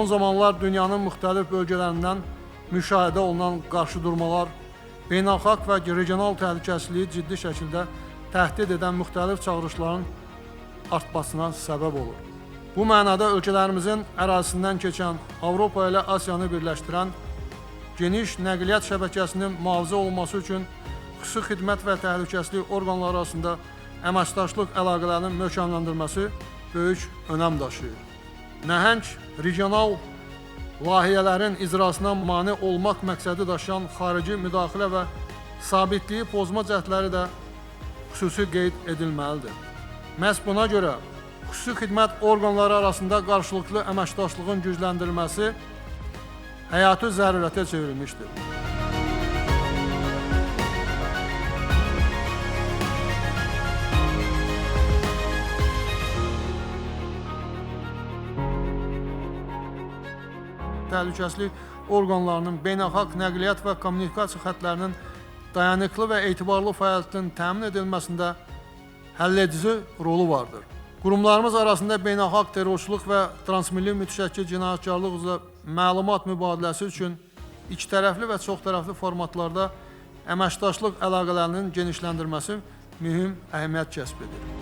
Son zamanlar dünyanın müxtəlif bölgələrindən müşahidə olunan qarşıdurmalar, beynəlxalq və regional təhlükəsizliyi ciddi şəkildə təhdid edən müxtəlif çağırışların artmasına səbəb olur. Bu mənada ölkələrimizin ərazisindən keçən Avropa ilə Asiyanı birləşdirən geniş nəqliyyat şəbəkəsinin mühafizə olunması üçün xüsusi xidmət və təhlükəsizlik orqanları arasında əməkdaşlıq əlaqələrinin möhkəmləndirilməsi böyük önəm daşıyır. Nəhəng regional layihələrin icrasına mane olmaq məqsədi daşıyan xarici müdaxilə və sabitliyi pozma cəhdləri də xüsusi qeyd edilməlidir. Məhz buna görə xüsusi xidmət orqanları arasında qarşılıqlı əməkdaşlığın gücləndirilməsi həyati zərurətə çevrilmişdir. Təhlükəsizlik orqanlarının beynəlxalq nəqliyyat və kommunikasiya xətlərinin dayanıqlı və etibarlı fəaliyyətinin təmin edilməsində həlledici rolu vardır. Qurumlarımız arasında beynəlxalq terrorçuluq və transmilli mütəşəkkil cinayətkarlıq üzrə məlumat mübadiləsi üçün ikitərəfli və çoxtərəfli formatlarda əməkdaşlıq əlaqələrinin genişləndirilməsi mühüm əhəmiyyət kəsb edir.